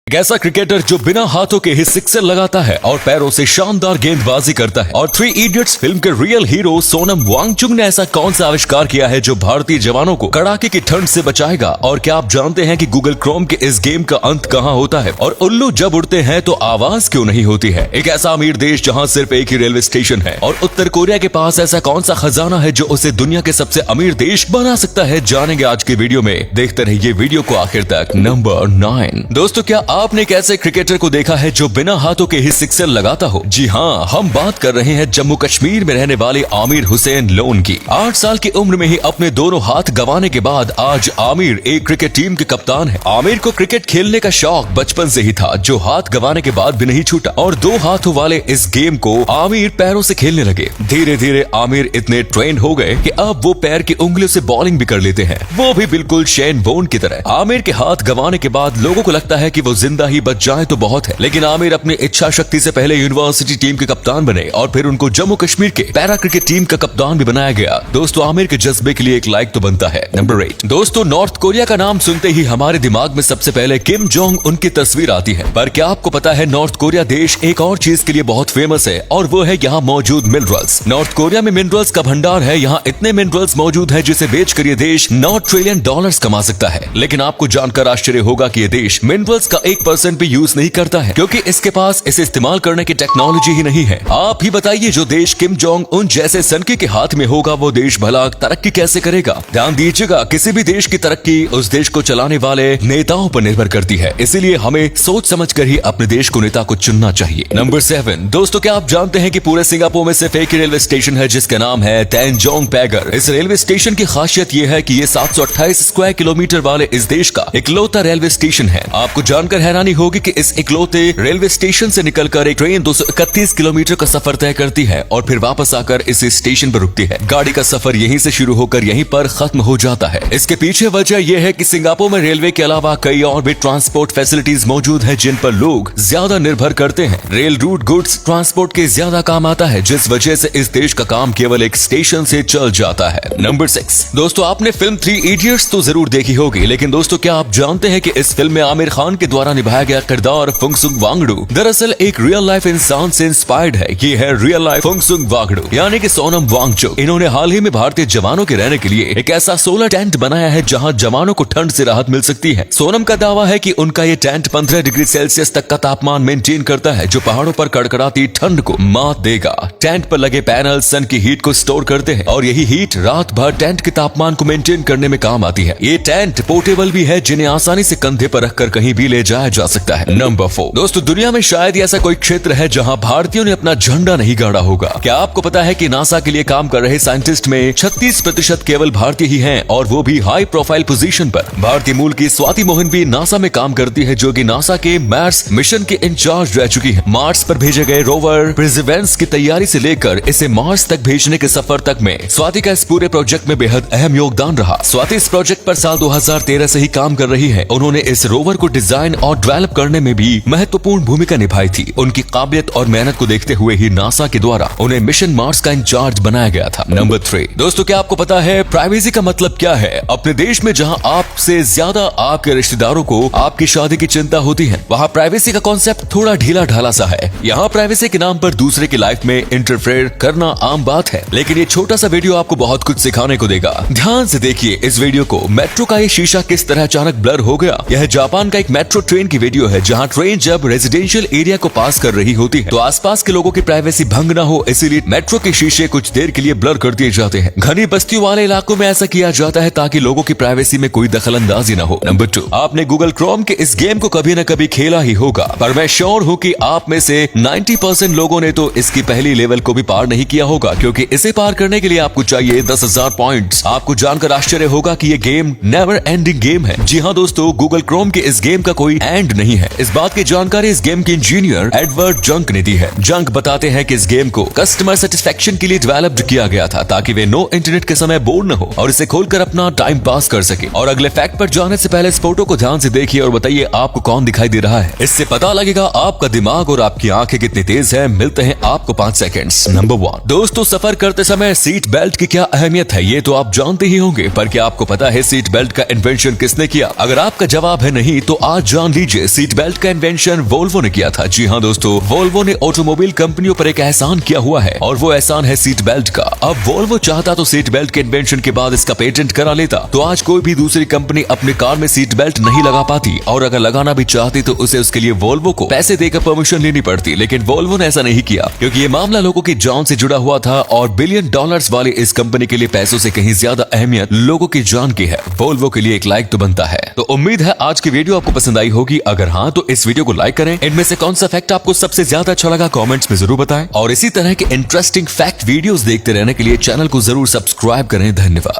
एक ऐसा क्रिकेटर जो बिना हाथों के ही सिक्सर लगाता है और पैरों से शानदार गेंदबाजी करता है। और 3 इडियट्स फिल्म के रियल हीरो सोनम वांगचुक ने ऐसा कौन सा आविष्कार किया है जो भारतीय जवानों को कड़ाके की ठंड से बचाएगा। और क्या आप जानते हैं कि गूगल क्रोम के इस गेम का अंत कहां होता है और उल्लू जब उड़ते हैं तो आवाज क्यों नहीं होती है। एक ऐसा अमीर देश जहां सिर्फ एक ही रेलवे स्टेशन है और उत्तर कोरिया के पास ऐसा कौन सा खजाना है जो उसे दुनिया के सबसे अमीर देश बना सकता है, जानेंगे आज के वीडियो में। देखते रहिए वीडियो को आखिर तक। नंबर 9। दोस्तों, क्या आपने एक ऐसे क्रिकेटर को देखा है जो बिना हाथों के ही सिक्सर लगाता हो? जी हाँ, हम बात कर रहे हैं जम्मू कश्मीर में रहने वाले आमिर हुसैन लोन की। 8 साल की उम्र में ही अपने दोनों हाथ गंवाने के बाद आज आमिर एक क्रिकेट टीम के कप्तान है। आमिर को क्रिकेट खेलने का शौक बचपन से ही था जो हाथ गंवाने के बाद भी नहीं छूटा और 2 हाथों वाले इस गेम को आमिर पैरों से खेलने लगे। धीरे धीरे आमिर इतने ट्रेंड हो गए कि अब वो पैर की उंगलियों से बॉलिंग भी कर लेते हैं, वो भी बिल्कुल शेन वॉर्न की तरह। आमिर के हाथ गंवाने के बाद लोगों को लगता है कि वो जिंदा ही बच जाए तो बहुत है, लेकिन आमिर अपनी इच्छा शक्ति से पहले यूनिवर्सिटी टीम के कप्तान बने और फिर उनको जम्मू कश्मीर के पैरा क्रिकेट टीम का कप्तान भी बनाया गया। दोस्तों, आमिर के जज्बे के लिए एक लाइक तो बनता है। नंबर 8। दोस्तों, नॉर्थ कोरिया का नाम सुनते ही हमारे दिमाग में सबसे पहले किम जोंग उनकी तस्वीर आती है, पर क्या आपको पता है नॉर्थ कोरिया देश एक और चीज के लिए बहुत फेमस है और वो है यहाँ मौजूद मिनरल्स। नॉर्थ कोरिया में मिनरल्स का भंडार है। यहाँ इतने मिनरल्स मौजूद है जिसे बेचकर ये देश $9 ट्रिलियन कमा सकता है। लेकिन आपको जानकर आश्चर्य होगा कि ये देश मिनरल्स का 1% भी यूज नहीं करता है क्योंकि इसके पास इसे इस्तेमाल करने की टेक्नोलॉजी ही नहीं है। आप ही बताइए, जो देश किम जोंग उन जैसे सनकी के हाथ में होगा वो देश भला तरक्की कैसे करेगा? ध्यान दीजिएगा, किसी भी देश की तरक्की उस देश को चलाने वाले नेताओं पर निर्भर करती है, इसीलिए हमें सोच समझ कर ही अपने देश को नेता को चुनना चाहिए। नंबर 7। दोस्तों, क्या आप जानते हैं कि पूरे सिंगापुर में सिर्फ एक ही रेलवे स्टेशन है जिसका नाम है तैनजोंग पैगर। इस रेलवे स्टेशन की खासियत ये है कि ये 728 स्क्वायर किलोमीटर वाले इस देश का इकलौता रेलवे स्टेशन है। आपको जानकर हैरानी होगी कि इस इकलौते रेलवे स्टेशन से निकलकर एक ट्रेन 231 किलोमीटर का सफर तय करती है और फिर वापस आकर इस स्टेशन पर रुकती है। गाड़ी का सफर यहीं से शुरू होकर यहीं पर खत्म हो जाता है। इसके पीछे वजह यह है कि सिंगापुर में रेलवे के अलावा कई और भी ट्रांसपोर्ट फैसिलिटीज मौजूद है जिन पर लोग ज्यादा निर्भर करते हैं। रेल रूट गुड्स ट्रांसपोर्ट के ज्यादा काम आता है, जिस वजह से इस देश का काम केवल एक स्टेशन से चल जाता है। नंबर 6। दोस्तों, आपने फिल्म 3 इडियट्स तो जरूर देखी होगी, लेकिन दोस्तों क्या आप जानते हैं कि इस फिल्म में आमिर खान के द्वारा निभाया गया किरदार फुंगसुक वांगडू दरअसल एक रियल लाइफ इंसान से इंस्पायर्ड है। ये है रियल लाइफ फुंगसुक वांगडू यानी कि सोनम वांगचुक। इन्होंने हाल ही में भारतीय जवानों के रहने के लिए एक ऐसा सोलर टेंट बनाया है जहां जवानों को ठंड से राहत मिल सकती है। सोनम का दावा है कि उनका ये टेंट 15 डिग्री सेल्सियस तक का तापमान मेंटेन करता है जो पहाड़ों पर कड़कड़ाती ठंड को मात देगा। टेंट पर लगे पैनल सन की हीट को स्टोर करते हैं और यही हीट रात भर टेंट के तापमान को मेंटेन करने में काम आती है। ये टेंट पोर्टेबल भी है जिन्हें आसानी से कंधे पर रखकर कहीं भी ले जाया जा सकता है। नंबर 4। दोस्तों, दुनिया में शायद ऐसा कोई क्षेत्र है जहां भारतीयों ने अपना झंडा नहीं गाड़ा होगा। क्या आपको पता है कि नासा के लिए काम कर रहे साइंटिस्ट में 36% केवल भारतीय ही हैं और वो भी हाई प्रोफाइल पोजीशन पर। भारतीय मूल की स्वाति मोहन भी नासा में काम करती है जो कि नासा के मार्स मिशन के इंचार्ज रह चुकी है। मार्स पर भेजे गए रोवर परसिवरेंस की तैयारी से लेकर इसे मार्स तक भेजने के सफर तक में स्वाति का इस पूरे प्रोजेक्ट में बेहद अहम योगदान रहा। स्वाति इस प्रोजेक्ट पर साल 2013 से ही काम कर रही है। उन्होंने इस रोवर को डिजाइन और डेवलप करने में भी महत्वपूर्ण भूमिका निभाई थी। उनकी काबिलियत और मेहनत को देखते हुए ही नासा के द्वारा उन्हें मिशन मार्स का इंचार्ज बनाया गया था। नंबर 3। दोस्तों, क्या आपको पता है प्राइवेसी का मतलब क्या है? अपने देश में जहां आपसे ज्यादा आपके रिश्तेदारों को आपकी शादी की चिंता होती है, वहां प्राइवेसी का कॉन्सेप्ट थोड़ा ढीला ढाला सा है। यहाँ प्राइवेसी के नाम पर दूसरे की लाइफ में इंटरफेयर करना आम बात है, लेकिन ये छोटा सा वीडियो आपको बहुत कुछ सिखाने को देगा। ध्यान से देखिए इस वीडियो को। मेट्रो का ये शीशा किस तरह अचानक ब्लर हो गया। यह जापान का एक मेट्रो ट्रेन की वीडियो है जहाँ ट्रेन जब रेजिडेंशियल एरिया को पास कर रही होती है तो आसपास के लोगों की प्राइवेसी भंग न हो, इसीलिए मेट्रो के शीशे कुछ देर के लिए ब्लर कर दिए जाते हैं। घनी बस्तियों वाले इलाकों में ऐसा किया जाता है ताकि लोगों की प्राइवेसी में कोई दखलंदाजी न हो। नंबर 2। आपने गूगल क्रोम के इस गेम को कभी न कभी खेला ही होगा, पर मैं श्योर हूँ कि आप में से 90% लोगों ने तो इसकी पहली लेवल को भी पार नहीं किया होगा क्योंकि इसे पार करने के लिए आपको चाहिए 10,000 पॉइंट्स। आपको जानकर आश्चर्य होगा कि ये गेम नेवर एंडिंग गेम है। जी हाँ दोस्तों, गूगल क्रोम के इस गेम का कोई एंड नहीं है। इस बात की जानकारी इस गेम के इंजीनियर एडवर्ड जंक ने दी है। जंक बताते हैं कि इस गेम को कस्टमर सेटिस्फेक्शन के लिए डेवलप्ड किया गया था ताकि वे नो इंटरनेट के समय बोर न हो और इसे खोलकर अपना टाइम पास कर सके। और अगले फैक्ट पर जाने से पहले इस फोटो को ध्यान से देखिए और बताइए आपको कौन दिखाई दे रहा है। इससे पता लगेगा आपका दिमाग और आपकी आंखें कितनी तेज है। मिलते हैं आपको 5 सेकंड्स। नंबर 1। दोस्तों, सफर करते समय सीट बेल्ट की क्या अहमियत है ये तो आप जानते ही होंगे, पर क्या आपको पता है सीट बेल्ट का इन्वेंशन किसने किया? अगर आपका जवाब है नहीं तो आज जान लीजिए, सीट बेल्ट का इन्वेंशन वोल्वो ने किया था। जी हाँ दोस्तों, वोल्वो ने ऑटोमोबाइल कंपनियों पर एक एहसान किया हुआ है और वो एहसान है सीट बेल्ट का। अब वोल्वो चाहता तो सीट बेल्ट के इन्वेंशन के बाद इसका पेटेंट करा लेता, तो आज कोई भी दूसरी कंपनी अपने कार में सीट बेल्ट नहीं लगा पाती, और अगर लगाना भी चाहती तो उसे उसके लिए वोल्वो को पैसे देकर परमिशन लेनी पड़ती। लेकिन वोल्वो ने ऐसा नहीं किया, क्योंकि ये मामला लोगों की जान से जुड़ा हुआ था और $बिलियन वाली इस कंपनी के लिए पैसों से कहीं ज्यादा अहमियत लोगों की जान की है। वोल्वो के लिए एक लाइक तो बनता है। तो उम्मीद है आज की वीडियो आपको पसंद आई होगी। अगर हाँ तो इस वीडियो को लाइक करें। इनमें से कौन सा फैक्ट आपको सबसे ज्यादा अच्छा लगा कमेंट्स में जरूर बताएं, और इसी तरह के इंटरेस्टिंग फैक्ट वीडियोस देखते रहने के लिए चैनल को जरूर सब्सक्राइब करें। धन्यवाद।